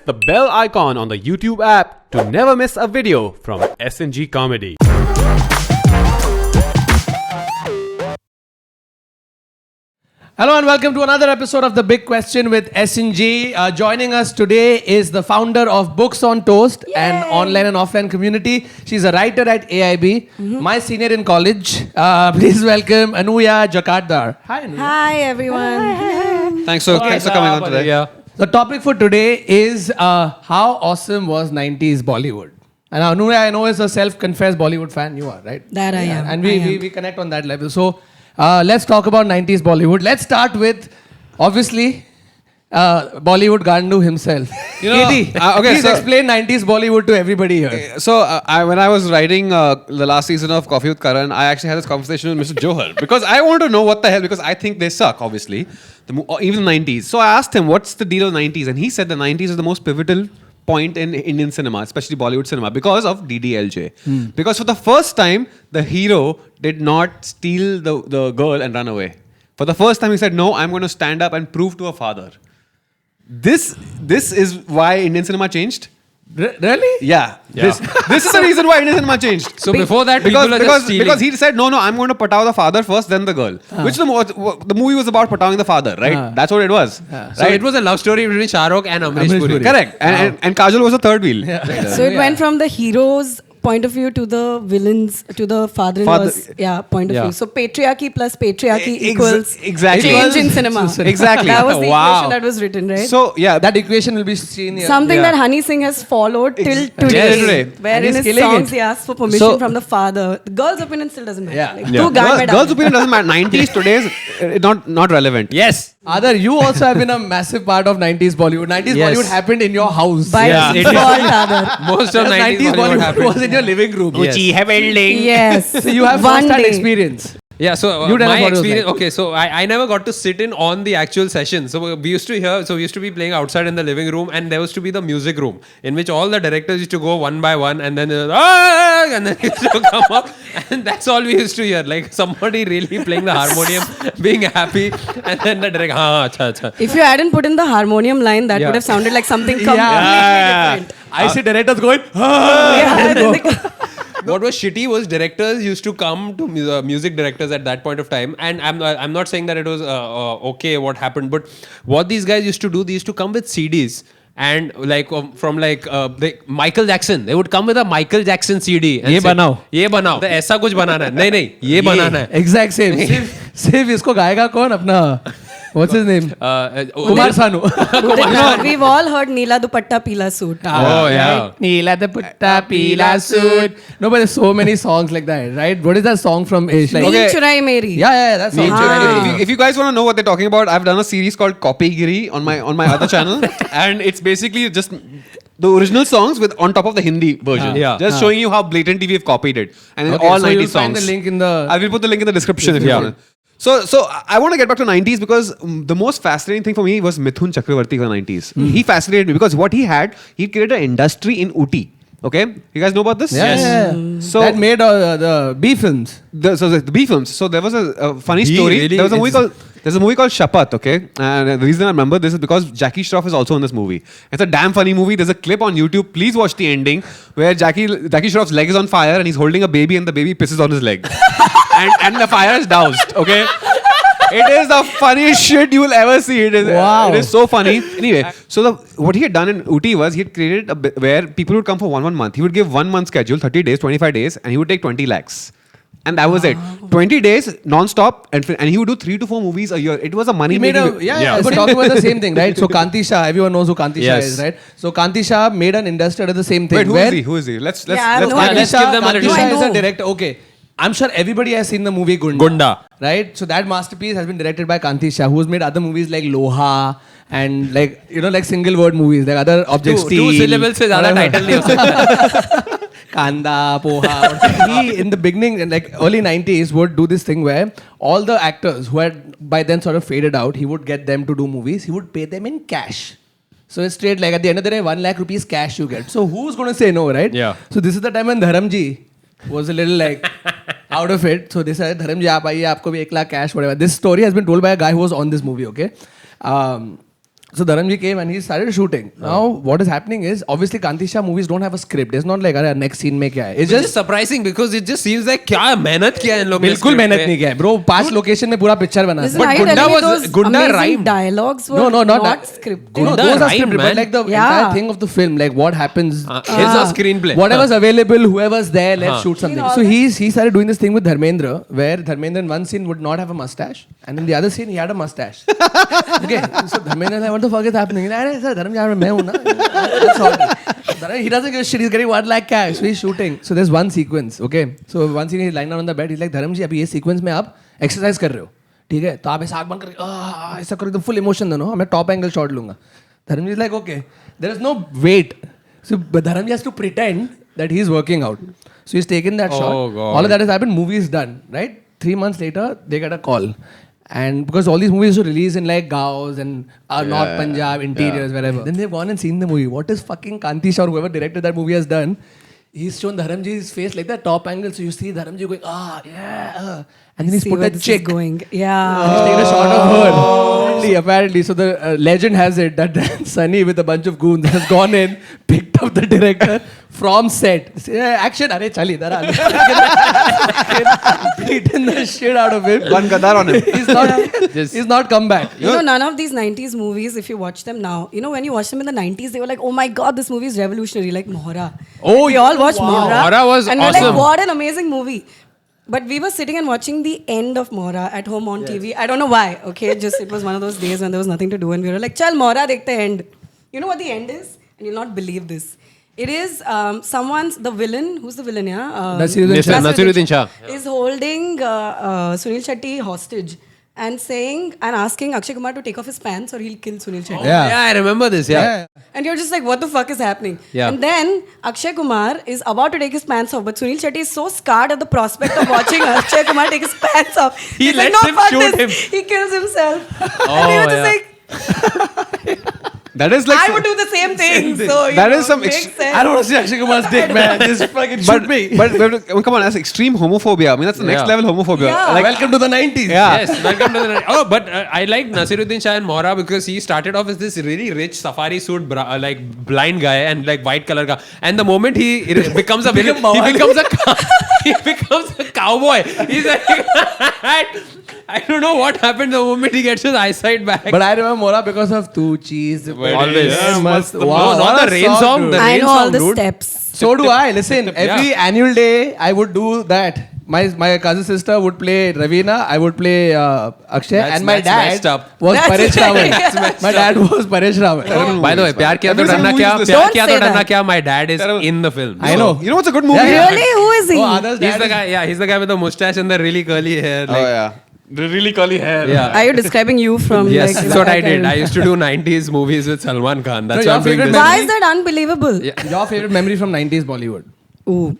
the bell icon on the YouTube app to never miss a video from SnG Comedy. Hello and welcome to another episode of The Big Question with SnG. Joining us today is the founder of Books on Toast, an online and offline community. She's a writer at AIB, my senior in college. Please welcome Anuya Jakatdar. Hi Anuya. Hi everyone. Thanks for coming on today. Yeah. The topic for today is how awesome was 90s Bollywood. And Anuya, I know, is a self-confessed Bollywood fan. You are, right? That I am. And we connect on that level. So let's talk about 90s Bollywood. Let's start with, obviously, Bollywood Gandu himself. You know, please explain 90s Bollywood to everybody here. So when I was writing the last season of Coffee with Karan, I actually had this conversation with Mr. Johar because I want to know what the hell, because I think they suck, obviously, even the 90s. So I asked him, what's the deal with 90s? And he said the 90s is the most pivotal point in Indian cinema, especially Bollywood cinema, because of DDLJ. Because for the first time, the hero did not steal the girl and run away. For the first time, he said, no, I'm going to stand up and prove to a father. This is why Indian cinema changed. Really? Yeah. This is the reason why Indian cinema changed. So before that, because he said, no, I'm going to patao the father first, then the girl. Which the movie was about patawing the father, right? That's what it was. Right? So it was a love story between Shah Rukh and Amrish Puri. Correct. And Kajol was a third wheel. Yeah. So it went from the hero's point of view to the villain's, to the father-in-law's point of view. So patriarchy plus patriarchy equals change in cinema. Exactly. That was the equation that was written, right? So yeah, that equation will be seen here. Something that Honey Singh has followed till today. Where in his songs he asks for permission from the father. The girl's opinion still doesn't matter. Girl's opinion doesn't matter. 90s today is not relevant. Yes. Adar, you also have been a massive part of 90s Bollywood. 90s Bollywood happened in your house. By default, Adar. Most of 90s Bollywood was in your living room. Yes. So you have first-hand experience. Yeah, so my experience, okay, so I never got to sit in on the actual session. So we used to be playing outside in the living room, and there used to be the music room in which all the directors used to go one by one, and then and then used to come up, and that's all we used to hear, like somebody really playing the harmonium, being happy, and then the director, acha. If you hadn't put in the harmonium line, that would have sounded like something completely different. I see directors going, What was shitty was directors used to come to music directors at that point of time, and I'm not saying that it was okay what happened, but what these guys used to do, they used to come with CDs. And from Michael Jackson, they would come with a Michael Jackson CD. And ये बनाओ. तो ऐसा कुछ बनाना है. नहीं, ये बनाना है. Exact same. सिर्फ इसको गाएगा कौन अपना? What's his name? Kumar Sanu. We've all heard Neela Dupatta Peela Suit. Oh yeah. Neela Dupatta Peela Suit. No, but there's so many songs like that, right? What is that song from Ish? Neel Churai Meri. Yeah, that's song. If you guys want to know what they're talking about, I've done a series called Copygiri on my other channel, and it's basically just the original songs with on top of the Hindi version. Just showing you how blatantly we've copied it. And all 90s songs. Find the link in the... I will put the link in the description if you want. So I want to get back to 90s because the most fascinating thing for me was Mithun Chakraborty for the 90s. He fascinated me because what he created an industry in Ooty. Okay? You guys know about this? Yes. So that made the B films. The B films. So there was a funny story. Really? There's a movie called Shapat, okay? And the reason I remember this is because Jackie Shroff is also in this movie. It's a damn funny movie. There's a clip on YouTube. Please watch the ending where Jackie Shroff's leg is on fire and he's holding a baby and the baby pisses on his leg. and the fire is doused, okay? It is the funniest shit you will ever see. It is so funny. Anyway, so what he had done in Ooty was he had created where people would come for one month. He would give 1 month schedule, 30 days, 25 days, and he would take 20 lakhs. And that was it. 20 days non-stop, and he would do 3 to 4 movies a year. It was a money making. We're talking about the same thing, right? So Kanti Shah, everyone knows who Kanti Shah is, right? So Kanti Shah made an industry out of the same thing. Wait, who is he? Let's give them Kanti Shah is a director. Okay. I'm sure everybody has seen the movie Gunda. Right? So that masterpiece has been directed by Kanti Shah, who's made other movies like Loha and like single word movies, like other objects. Two syllables se zyada title nahi ho sakta. Kanda, poha. He, in the beginning, in like early 90s, would do this thing where all the actors who had by then sort of faded out, he would get them to do movies. He would pay them in cash. So it's straight like at the end of the day, 1 lakh rupees cash you get. So who's going to say no, right? Yeah. So this is the time when Dharamji was a little like out of it. So they said, Dharamji, aap aiye, aapko bhi 1 lakh cash, whatever. This story has been told by a guy who was on this movie, okay? So Dharamji came and he started shooting. Now what is happening is obviously Kantisha movies don't have a script. It's not like next scene में क्या है. It's Which is just surprising because it just seems like क्या मेहनत किया है इन लोग ने बिल्कुल script मेहनत पे. नहीं किया है. Bro 5 location में पूरा picture बना. Listen, But are you Gunda telling me was- those Gunda amazing rhymed. dialogues were No, not scripted? No, Gunda those are rhymed, scripted, man. but like the Yeah. entire thing of the film, like what happens. It's a screenplay. Whatever's available, whoever's there, let's shoot something. all So that. he started doing this thing with Dharmendra, where Dharmendra in one scene would not have a mustache, and in the other scene he had a mustache. Okay, so Dharmendra is like, what the fuck is happening? Sir, Dharmendra, मैं हूँ ना. That's all. He doesn't give a shit. He's getting 1 lakh cash. So he's shooting. So there's one sequence. Okay, so one scene he's lying down on the bed. He's like, Dharamji, अभी ये sequence में आप exercise कर रहे हो, ठीक है? तो आप ऐसा आँख बंद करके ऐसा करो, एकदम full emotion दोनों. मैं top angle shot लूँगा. Dharamji is like, okay, there is no weight. So Dharamji has to pretend that he's working out. So he's taken that shot. God. All of that has happened. Movie is done. Right? 3 months later, they get a call. And because all these movies are released in like Gaos and North Punjab, interiors, wherever. Then they've gone and seen the movie. What is fucking Kantisha or whoever directed that movie has done? He's shown Dharamji's face like that top angle. So you see Dharamji going, and then he's See put where a this is chick. going. He's Yeah. taken a shot of her. Apparently. So the legend has it that Sunny with a bunch of goons has gone in, picked up the director from set. Action, arey chal idhar aa. Beaten the shit out of him. One Gadar on him. He's not come back. You know, none of these 90s movies, if you watch them now, you know, when you watch them in the 90s, they were like, oh my god, this movie is revolutionary, like Mohra. Oh, we all watched Mohra. Mohra was and we're awesome. like, what an amazing movie. But we were sitting and watching the end of Mohra at home on TV. I don't know why, okay? Just it was one of those days when there was nothing to do and we were like, chal, Mohra dekhte end. You know what the end is? And you'll not believe this. It is the villain, who's the villain, yeah? Nasiruddin Shah. Is holding Sunil Shetty hostage and asking Akshay Kumar to take off his pants or he'll kill Sunil Shetty. Yeah, I remember this. Yeah. And you're just like, what the fuck is happening? Yeah. And then Akshay Kumar is about to take his pants off, but Sunil Shetty is so scarred at the prospect of watching Akshay Kumar take his pants off. He He's like, lets no, him fuck shoot this. him. He kills himself. Oh, and we were just yeah. like, That is like I would do the same thing. So That is some makes sense. I don't want to see Akshay Kumar's dick, man. Just fucking shoot me. but come on, that's extreme homophobia. I mean, that's the next Yeah. level homophobia. Yeah. Like, Welcome to the 90s. yeah. Yes, welcome to the. Oh, but I like Nasiruddin Shah and Mohra because he started off as this really rich safari suit, like blind guy and like white color guy. And the moment he becomes a villain, he becomes he becomes a cowboy. He's like, I don't know what happened the moment he gets his eyesight back. But I remember Mohra because of Tu Cheese. Always. Yeah, must. No, Wow, not what the a rain song. dude. The I rain know all song, the dude. steps. So do I. Listen, every annual day I would do that. My cousin sister would play Ravina, I would play Akshay, That's- and my that's dad messed up. was That's Paresh right. Rawal. That's My dad was Paresh Rawal. By the way, प्यार किया तो Every डरना movie क्या? is the प्यार same. किया तो Don't say डरना that. क्या? My dad is in the film. I know. You know what's a good movie? Yeah. Really? Who is he? Oh, others' He's dad the is- guy. Yeah, he's the guy with the mustache and the really curly hair. Oh, Like, yeah. The really curly hair. yeah. Are you describing you from Yes, like, that's what I did. kind I of- used to do 90s movies with Salman Khan. That's So why your I'm doing favorite this. Why is that unbelievable? Yeah. Your favorite memory from 90s Bollywood? Ooh.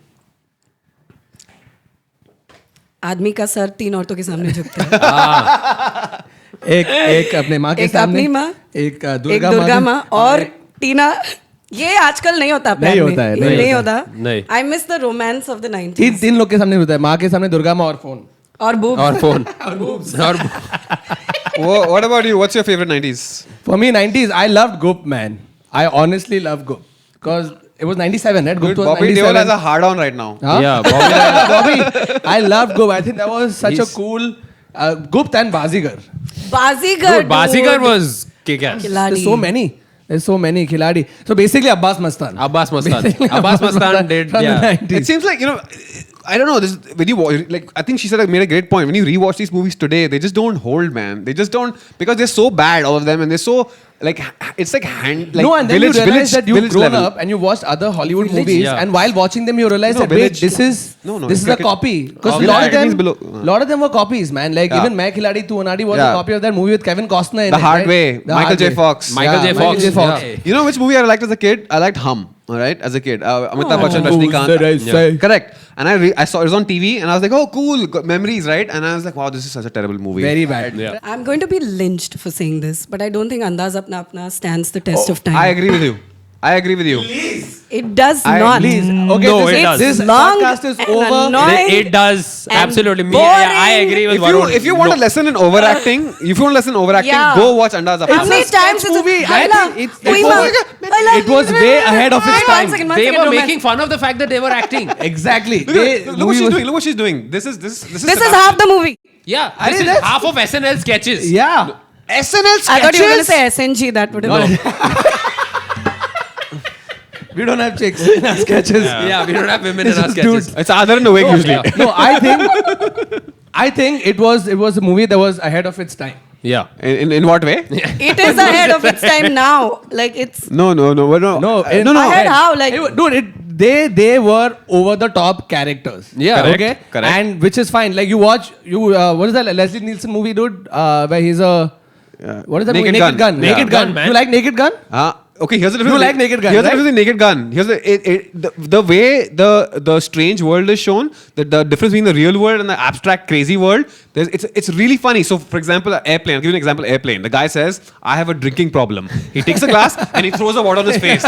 आदमी का sir 3 औरतों के सामने झुकता है एक अपने माँ के एक सामने, अपनी माँ, एक एक दुर्गा दुर्गा माँ माँ और टीना. ये आजकल नहीं होता प्यार नहीं में. होता है, ये नहीं नहीं होता होता. नहीं. I miss the romance of the 90s. तीन लोग के सामने होता है, माँ के सामने दुर्गा माँ और फोन. और boobs. Or phone. What about you? What's your favorite 90s? For me, 90s, I loved Gupt, man. I honestly loved Gupt. Because it was 97, right? Gupt Dude, was Bobby 97. Deol has a hard on right now. Huh? Yeah, Bobby. Bobby, I loved Gupt. I think that was such a cool... Gupt and Bazigar. Bazigar. Dude, Bazigar dude. was kick-ass. Khiladi. There's so many. There's so many. Khiladi. So basically, Abbas Mastan. Abbas Mastan. Basically, Abbas Mastan did, from yeah. the 90s. It seems like, I don't know, this when you watch, like, I think she said, made a great point. When you rewatch these movies today, they just don't hold, man. They just don't, because they're so bad, all of them, and they're so, like, it's like No, and then you realize that you've village grown level. up and you watched other Hollywood movies, yeah. and while watching them, you realize No, that wait, village- this is No, this is a it's like copy. Because Okay. a lot of It means them, below- lot of them were copies, man. Like Yeah. even Main Khiladi Tu Anadi was Yeah. a copy of that movie with Kevin Costner in The it. Hard right? Way, The Michael Hard J. Way. Fox. Michael J. Michael Fox. J. Fox. Yeah. You know which movie I liked as a kid? I liked Hum. All right, as a kid, Amitabh Bachchan, Who's Rajnikant. that I say? Correct. And I saw it was on TV, and I was like, oh, cool, got memories, right? And I was like, wow, this is such a terrible movie. Very bad. Yeah. I'm going to be lynched for saying this, but I don't think Andaz Apna Apna stands the test of time. I agree with you. I agree with you. It does not. Please. Okay, No, this, it does. this Long podcast is and over. annoying. It does. And Absolutely. Me, boring. I agree with Varun. If you want a lesson in overacting, Yeah. go watch Andaz Apna How Apna. many times is movie. it? I think it was way ahead of its One time. second, one They second, were romance. making fun of the fact that they were acting. Exactly. Look what she's doing. Look what she's doing. This is This is half the movie. Yeah, I this think is that's- half of SNL sketches. Yeah. SNL sketches. I thought you were going to say SNG. That would have been. We don't have chicks in our sketches. Yeah, we don't have women in our This sketches. It's Adar and Awake usually. No, I think it was a movie that was ahead of its time. Yeah. In what way? It is ahead of its time now. Like it's. No. No, Ahead how? Like they were over the top characters. Yeah. Okay. Correct. And which is fine. Like you watch what is that Leslie Nielsen movie, dude? Where he's a what is that Naked movie? Gun. Naked Gun. Yeah. Naked Gun. Man. You like Naked Gun? Okay, here's the difference. You like Naked Gun, Here's the right? difference in Naked Gun. Here's the way the strange world is shown. The difference between the real world and the abstract crazy world. It's really funny. So, for example, Airplane. I'll give you an example. Airplane. The guy says, "I have a drinking problem." He takes a glass and he throws the water on his face.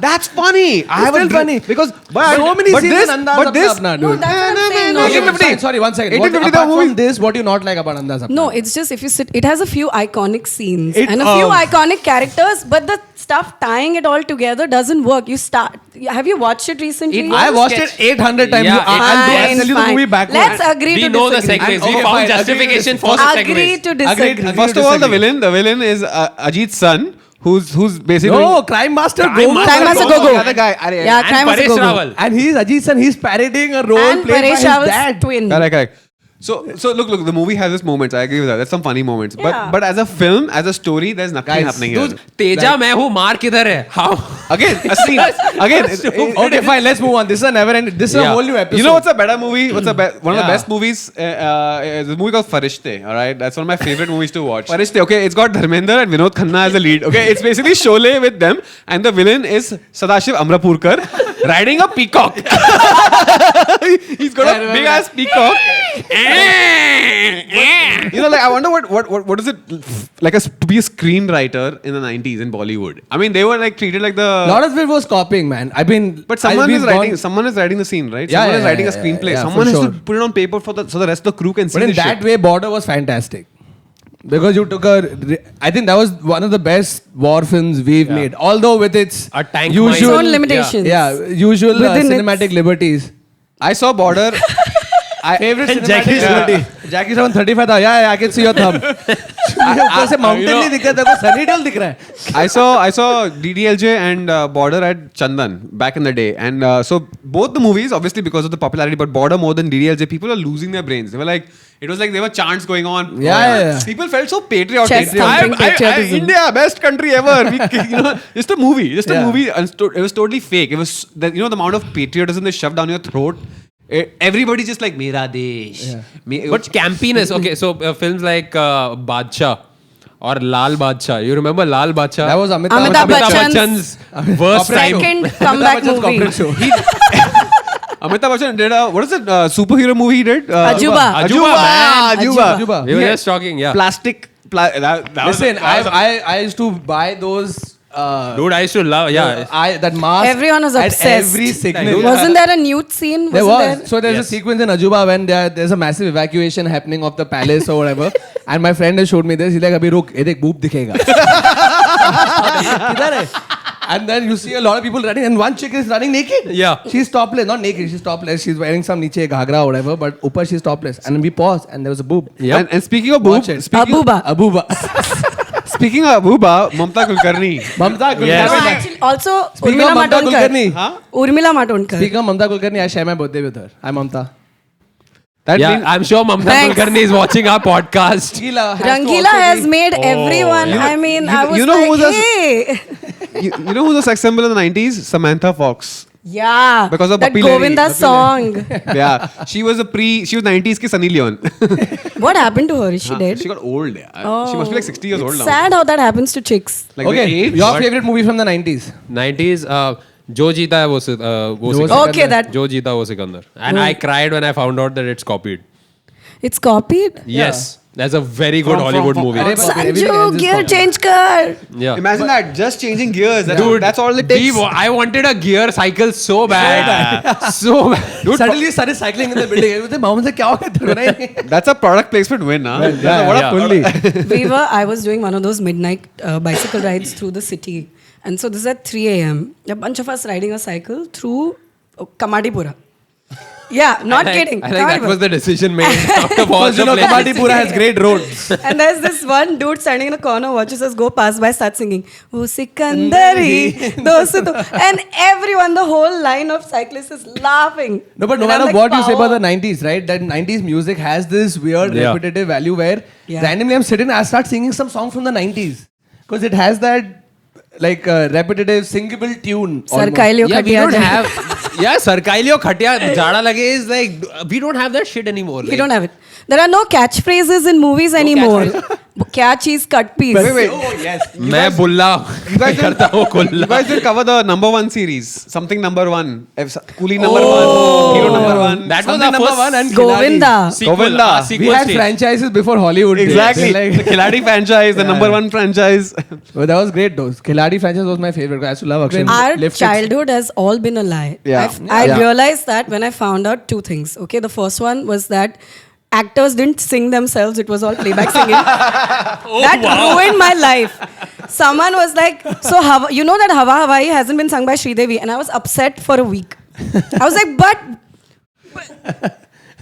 That's funny. I have Still funny. because So many scenes in Andaz Apna Apna, No, dude. that's what I'm saying. No, Okay, no, fine, sorry, 1 second. 1850 Apart the from movie. this, what do you not like about Andaz Apna? No, it's just if you sit, it has a few iconic scenes It, and a few iconic characters, but the stuff tying it all together doesn't work. Have you watched it recently? I watched it 800 times. Yeah, I'll tell you the movie backwards. Let's agree We to know the disagree. segues. Okay, We found fine. justification for the Agree segues. to disagree. Agreed. First of all, the villain is Ajit's son, who's basically No, Crime Master Crime Go. Crime Master Oh, Go-Go. the other guy. Yeah, And Crime Master Paresh Go-Go. Rawal. And he's Ajit San. He's parodying a role And played by Paresh his Rawal's dad. twin. Correct. So look, the movie has its moments. I agree with that. There's some funny moments. Yeah. But as a film, as a story, there's nothing Guys, happening Dude, here. Teja, मैं हूँ, मार किधर है? How? Again, a scene. Again, Okay, fine. Let's move on. This is a never ending. This is a Yeah. whole new episode. you know what's a better movie? One of the Yeah. best movies? Is a movie called Farishte. All right, that's one of my favorite movies to watch. Farishte. Okay, it's got Dharmender and Vinod Khanna as the lead. Okay, it's basically Sholay with them, and the villain is Sadashiv Amrapurkar riding a peacock. He's got a big ass peacock. Like I wonder what is it like to be a screenwriter in the 90s in Bollywood? I mean, they were like treated like the. A lot of it was copying, man. But someone is writing the scene, right? Yeah, Someone is yeah, writing a yeah, screenplay. yeah, Someone for has sure. to put it on paper so the rest of the crew can see But in the that shit. way, Border was fantastic. Because you took I think that was one of the best war films we've made. Although with its A tank usual, Its own limitations. usual Within its- cinematic liberties. I saw Border. Favorite And cinematic Jackie's liberty. Jackie 735 था. Yeah, I can see your thumb. ऊपर से mountain नहीं दिख रहा, तेरे को sunny hill दिख रहा है. I saw DDLJ and Border at Chandan back in the day, and so both the movies, obviously because of the popularity, but Border more than DDLJ, people are losing their brains. They were like, it was like there were chants going on. Yeah. People felt so patriotic. Chest thumping patriotism. India, best country ever. Just a movie. Yeah. It was totally fake. It was the amount of patriotism they shoved down your throat. Everybody just like Mera Desh. But campiness. Okay, so films like Badshah or Lal Badshah. You remember Lal Badshah? That was Amitabh Amitabh Bachchan's Bachchan's worst time. second comeback Bachchan's movie. corporate show. Amitabh Bachchan did what is it? Superhero movie he did? Ajuba. man. Ajuba. We were just talking, yeah. Plastic. Listen, I used to buy those. Dude, I used to love, yeah. That mask. Everyone was at obsessed. every signal. Wasn't there a nude scene? There Wasn't was. So there's a sequence in Ajuba when there's a massive evacuation happening of the palace or whatever. And my friend has showed me this. He's like, "Abhi ruk, ye dekh, boob dikhega." Kidhar hai? And then you see a lot of people running, and one chick is running naked. Yeah. She's topless, not naked. She's topless. She's wearing some niche ghagra or whatever, but upar she's topless. And we paused, and there was a boob. Yep. And speaking of boob, Watch it. Abuba. Abuba. speaking of Abuba, Mamta Kulkarni. Mamta Kulkarni. Yes. No, actually, also Speaking Urmila of Mamta Kulkarni. Matondkar. Urmila Matondkar. Speaking of Mamta Kulkarni, I share my birthday with her. Hi, Mamta. That Yeah, means I'm sure Mamta Thanks. Kulkarni is watching our podcast. Rangila has made everyone. I mean, I was you know who's like, a- hey. you know who was a sex symbol in the 90s? Samantha Fox. Yeah. Because of that Puppy Lady. Govinda song. Yeah, she was 90s ki Sunny Leon. What happened to her? Is she dead? She got old. Yeah. She must be like 60 years old It's now. sad how that happens to chicks. Like Okay, the age. your favorite movie from the 90s? 90s, Jo Jeeta Hai wo Sikandar. Okay, that Jo Jeeta wo Sikandar. And I cried when I found out that it's copied. it's copied. Yes. That's a very good Hollywood movie. Sanju, gear change kar. Yeah. Imagine that, just changing gears. That's all it takes. I wanted a gear cycle so bad. So bad. Dude, Suddenly he started cycling in the building. Mom said, "Kya ho gaya?" That's a product placement win, huh? I was doing one of those midnight bicycle rides through the city. And so this is at 3 a.m. A bunch of us riding a cycle through Kamadipura. Yeah, not kidding. I think that was the decision made out of all Because the places. Kamadipura has great roads. And there's this one dude standing in a corner, watches us go past by, start singing, "Oh Sikandari, dosto." And everyone, the whole line of cyclists is laughing. No, but no And I'm matter like, what you say power. about the 90s, right? That 90s music has this weird Yeah. repetitive value where Yeah. randomly I'm sitting, I start singing some song from the 90s. Because it has that like repetitive singable tune. almost. Sarkailio Yeah, we Khatiya don't Jai. have. Yeah, Sarkailio Khatiya Jada Lage is like, we don't have that shit anymore. We don't have it. There are no catchphrases in movies anymore. Kya cheez cut piece. Wait. Oh, yes. मैं बुल्ला मैं करता हूँ You कुल्ला. guys did cover the #1 series. Something #1. Coolie #1. Hero #1. That was Something our number first one and Govinda. sequel, Govinda. We had franchises before Hollywood. did. Exactly. Like, The Khiladi franchise, the #1 franchise. well, that was great though. Khiladi franchise was my favorite. I used to love Akshay. Our Lift it. childhood has all been a lie. Yeah. I realized that when I found out two things. Okay, the first one was that actors didn't sing themselves, it was all playback singing. That ruined my life. Someone was like, so you know that Hava Hawai hasn't been sung by Sridevi, and I was upset for a week. I was like, but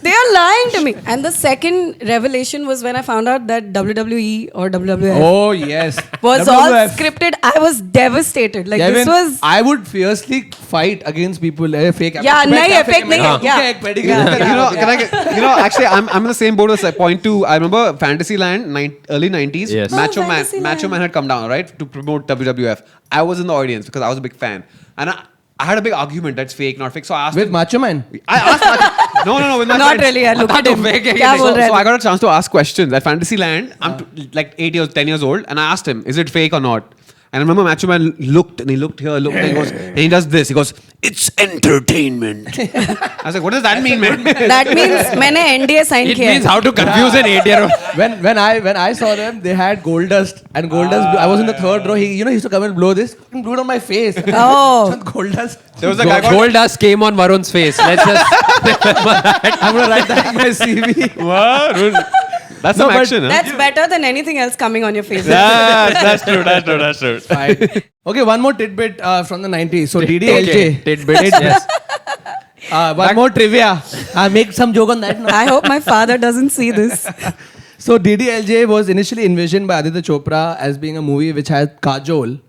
they are lying to me. And the second revelation was when I found out that WWE or WWF Oh, yes. was all WWF. scripted. I was devastated. Like, this was... I would fiercely fight against people. Fake. Yeah, fake nahi hai. You know, actually, I'm in the same boat as point two. I remember Fantasyland, early 90s. Yes. Macho Man Fantasyland. had come down, right, to promote WWF. I was in the audience because I was a big fan. And I had a big argument that's fake, not fake. So I asked With him, Macho Man. I asked No, with my Not friends. really. I look at him. fake hai Kya ki bol So, rahe so hai? I got a chance to ask questions at Fantasyland. I'm like 10 years old, and I asked him, "Is it fake or not?" And I remember Macho Man looked and he looked here, and he goes, and he does this. He goes, "It's entertainment." I was like, "What does that mean, man?" That means मैंने NDA sign It किया means है. how to confuse an 8-year-old. When I saw them, they had gold dust. And gold dust, I was in the third row. He used to come and blow this. Blew it on my face. Oh. Gold dust. There was a guy called Gold dust came on Varun's face. Let's just I'm going to write that in my CV. That's No, some but action, huh? That's better than anything else coming on your face. That's true. Fine. Okay, one more tidbit from the 90s. So DDLJ. tidbits. Yes. One more trivia. I'll make some joke on that now. I hope my father doesn't see this. So DDLJ was initially envisioned by Aditya Chopra as being a movie which had Kajol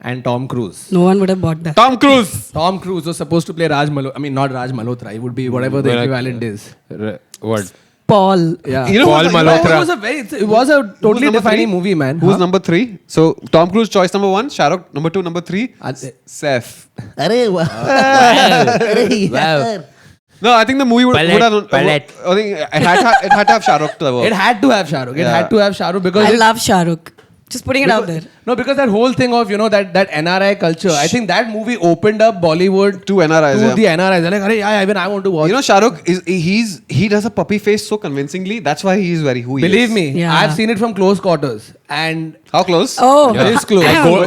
and Tom Cruise. No one would have bought that. Tom Cruise. Tom Cruise was supposed to play Raj Malhotra. I mean, not Raj Malhotra. He would be whatever the equivalent is. What? Paul. Yeah. You know Paul who's- Malhotra. It was a totally number defining three? movie, man. Who's number 3? So Tom Cruise choice #1, Shah Rukh number 2, number 3, Seth. Wow. No, I think the movie would have. Palette. I think it had to have Shah Rukh to work. It had to have Shah Rukh. It Yeah. had to have Shah Rukh because I it- love Shah Rukh. Just putting it out there. No, because that whole thing of, that NRI culture, I think that movie opened up Bollywood To NRIs, to yeah. the NRIs. They're like, "Arey, yeah, even I want to watch." You know, Shah Rukh he does a puppy face so convincingly. That's why he is who he is. Believe me, Yeah. I've seen it from close quarters. And How close? Oh. this close.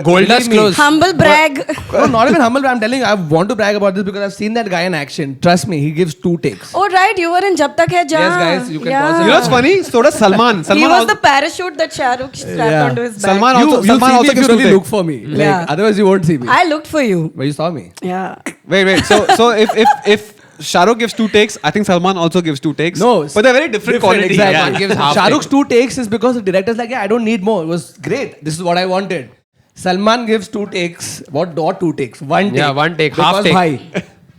Gold dust close. Humble brag. No, not even humble. I'm telling you, I want to brag about this because I've seen that guy in action. Trust me, he gives 2 takes. Oh, right. You were in Jab Tak Hai Jaan. Yes, guys, you can Yeah. pause it. You know what's funny? So does Salman. He Salman was also, the parachute that Shah Rukh strapped onto his back. Salman You also, see Salman me also if you gives really 2 look for me. Like, Yeah. otherwise you won't see me. I looked for you. But you saw me. Yeah. Wait. So if Shah Rukh gives 2 takes, I think Salman also gives 2 takes. No, but they're very different quality. Exactly. Yeah. One gives half Shah take. Rukh's 2 takes is because the director's like, yeah, I don't need more. It was great. This is what I wanted. Salman gives 2 takes. What 2 takes? 1 take. Yeah, 1 take, Because half take. Bhai,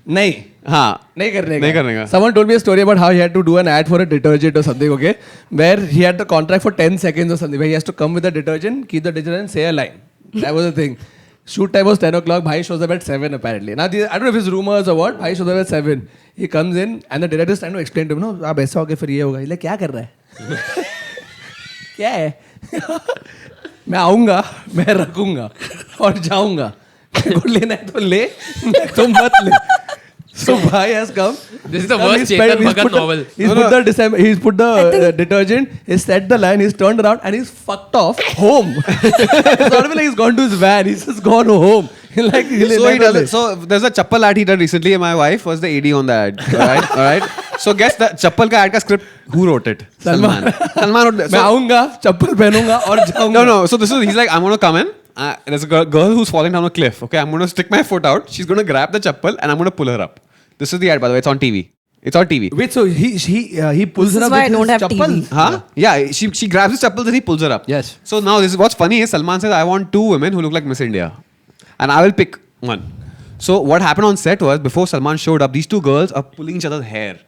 nahi. हाँ. नहीं करने नहीं करने का. Someone told me a story about how he had to do an ad for a detergent or something, okay? Where he had the contract for 10 seconds or something, where he has to come with the detergent, keep the detergent, say a line. That was the thing. Shoot time was 10 o'clock. Bhai shows up at 7 apparently. Now, I don't know if it's rumors or what. Bhai shows up at 7. He comes in and the director is trying to explain to him, no, आप ऐसा हो गया फिर ये होगा. He's like, क्या कर रहा है? क्या है? मैं आऊँगा, मैं रखूँगा और जाऊँगा. को लेना है तो ले, नहीं तो मत ले. So bhai has come. This is the Now worst he's Chetan he's Bhagat put the- novel. He's put the detergent, he's set the line, he's turned around and he's fucked off home. It's not even like he's gone to his van, he's just gone home. Like, So he does it. So there's a chappal ad he did recently, and my wife was the AD on the ad. All right. So guess the chappal ka ad ka script. Who wrote it? Salman. Salman wrote it. मैं आऊंगा, चप्पल पहनूंगा और जाऊंगा. No. So he's like, I'm gonna come in. There's a girl who's falling down a cliff. Okay, I'm gonna stick my foot out. She's gonna grab the chappal and I'm gonna pull her up. This is the ad, by the way. It's on TV. It's on TV. Wait, so he pulls This her is up why with I don't his have chappal? TV. Huh? Yeah, she grabs his chappal and he pulls her up. Yes. So now this is what's funny is Salman says, I want 2 women who look like Miss India. And I will pick one. So what happened on set was before Salman showed up, these 2 girls are pulling each other's hair.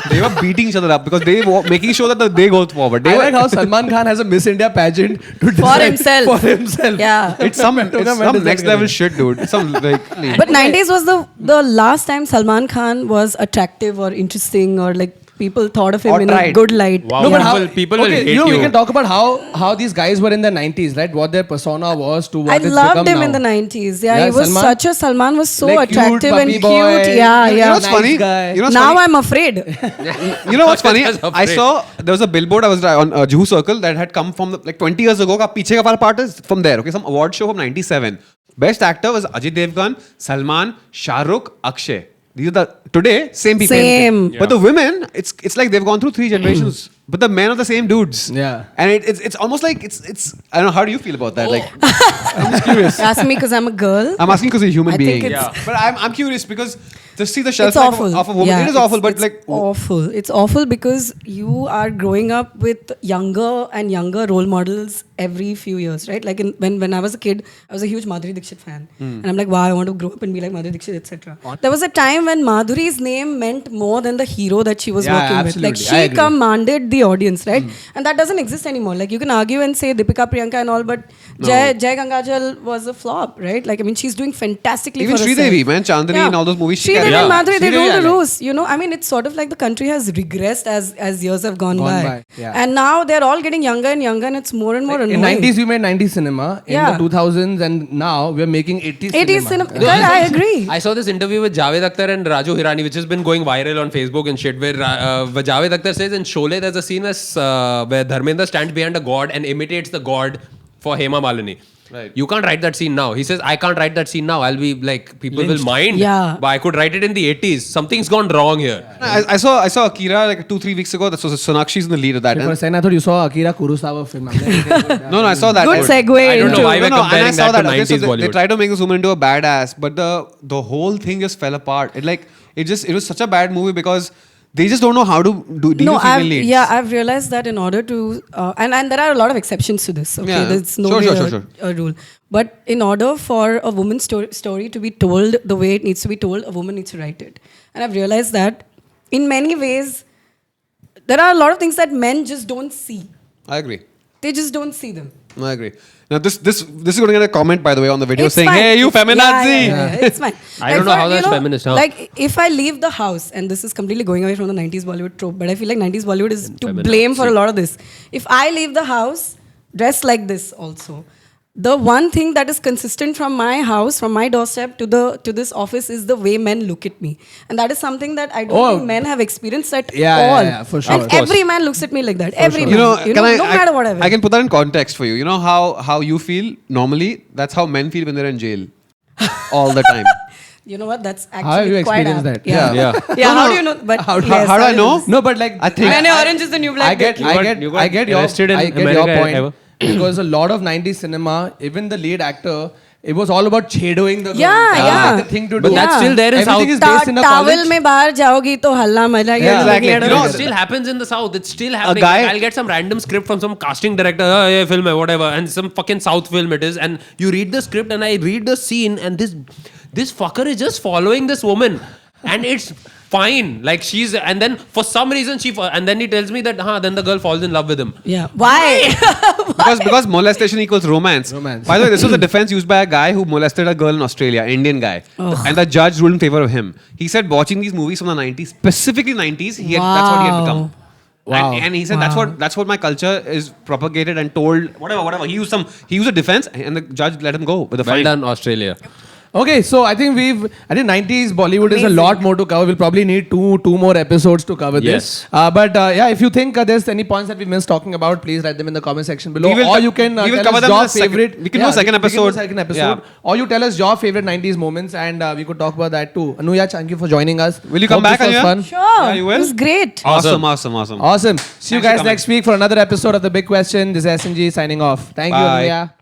They were beating each other up because they were making sure that they go forward. They I were, like how Salman Khan has a Miss India pageant to For decide- himself. For himself. Yeah. it's some Tournament is next like- level shit, dude. It's some like. But 90s was the last time Salman Khan was attractive or interesting or like people thought of him Or in tried. a good light. Wow. No, but Yeah. how, People will okay, hate we you. can talk about how these guys were in the 90s, right? What their persona was to what I it's loved become him now. in the 90s. Yeah, Yeah, he was Salman? Salman was so Like cute attractive and puppy cute. boy. Yeah, You know yeah. what's funny? guy. You know what's Now funny? I'm afraid. You know what's funny? Just I afraid. saw there was a billboard I was on Juhu Circle that had come from like 20 years ago. Ka piche ka wala part is from there. Okay, some award show from '97. Best actor was Ajay Devgan, Salman, Shah Rukh, Akshay. These are the today same people. Same. But the women, it's like they've gone through 3 generations. But the men are the same dudes. Yeah. And it's almost like it's I don't know, how do you feel about that? Like I'm just curious. Ask me because I'm a girl. I'm asking because you're a human I being. think it's- But I'm curious because just see the shelf It's life awful. of a woman. Yeah, it is awful, but it's like awful. It's awful because you are growing up with younger and younger role models every few years, right? Like when I was a kid, I was a huge Madhuri Dixit fan, and I'm like, wow, I want to grow up and be like Madhuri Dixit, etc. There was a time when Madhuri's name meant more than the hero that she was Yeah, working with. Like absolutely. I she agree. commanded the audience, right? And that doesn't exist anymore. Like you can argue and say Deepika, Priyanka, and all, but Jai Gangajal was a flop, right? Like I mean, she's doing fantastically. even for Sridevi, herself. man, Chandani and all those movies. She Sridevi carried and on. Madhuri, they Sridevi, rule the yeah. roost. You know, I mean, it's sort of like the country has regressed as years have gone by. Yeah. And now they're all getting younger and younger, and it's more and more In annoying. 90s, we made 90s cinema. In Yeah. the 2000s, and now we're making 80s 80s cinema. cinema. Well, I agree. I saw this interview with Javed Akhtar and Raju Hirani, which has been going viral on Facebook and shit, where Javed Akhtar says in Sholay there's a scene where Dharmendra stands behind a god and imitates the god for Hema Malini. Right. You can't write that scene now. He says, I can't write that scene now. I'll be like, people will mind. Yeah. But I could write it in the 80s. Something's gone wrong here. I saw Akira like 2-3 weeks ago. That's Sonakshi's in the lead of that. For a And- second, I thought you saw Akira Kurosawa film. I'm like, no, I saw that. Good segue I don't know into. why we're and I comparing saw that to Okay, so 90s they Bollywood. tried to make this woman into a badass, but the whole thing just fell apart. It was such a bad movie because they just don't know how to deal with female leads. I've realized that in order to, and there are a lot of exceptions to this. Okay, Yeah. there's no Sure. a rule. But in order for a woman's story to be told the way it needs to be told, a woman needs to write it. And I've realized that in many ways, there are a lot of things that men just don't see. I agree. They just don't see them. I agree. Now this is going to get a comment, by the way, on the video It's saying, fine. "Hey, you feminazi." Yeah, it's fine. I don't know how that's feminist, huh? Like, if I leave the house, and this is completely going away from the 90s Bollywood trope, but I feel like 90s Bollywood is to Feminazi. blame for a lot of this. If I leave the house dressed like this also, the one thing that is consistent from my house, from my doorstep to this office is the way men look at me. And that is something that I don't think men have experienced at all. Yeah, for sure. And Of course. every man looks at me like that. Every man. You know, no matter what I wear. I can put that in context for you. You know how you feel normally? That's how men feel when they're in jail. All the time. You know what? That's actually How have you quite experienced apt. that? Yeah. Yeah. Yeah, how do you know? But How do yes, how do I that know? is- No, but like I think- When orange is the new black. I get You got your arrested in I get America your point ever? because a lot of 90s cinema, even the lead actor, it was all about shadowing the girl. Yeah, That was yeah. like the thing to But do. that's still there in Everything South. is based in a Towel college. में बाहर जाओगी तो हल्ला मचा Yeah, exactly. You know, Yeah. it still happens in the South. It's still happening. guy- I'll get some random script from some casting director, oh, yeah, film, whatever, and some fucking South film it is. And you read the script, and I read the scene, and this fucker is just following this woman, and it's fine. Like and then for some reason and then he tells me that, then the girl falls in love with him. Yeah. Why? because molestation equals romance. By the way, this was a defense used by a guy who molested a girl in Australia, Indian guy, and the judge ruled in favor of him. He said watching these movies from the 90s, specifically 90s, that's what he had become. Wow. And he said that's what my culture is propagated and told. Whatever. He used a defense, and the judge let him go with a Well fine. done, Australia. Okay, so I think 90s Bollywood is a Amazing. lot more to cover. We'll probably need two more episodes to cover this. But yeah, if you think there's any points that we missed talking about, please write them in the comment section below. Or you can we will tell cover us them in your the second- favorite. we can do a second episode. Second episode. Yeah. Or you tell us your favorite 90s moments, and we could talk about that too. Anuya, thank you for joining us. Will you come Hope back, this was Anuya? fun. Sure. Yeah, you will? It was great. Awesome. Awesome. See you Thanks for guys coming. next week for another episode of The Big Question. This is SnG signing off. Thank you, Bye. Anuya.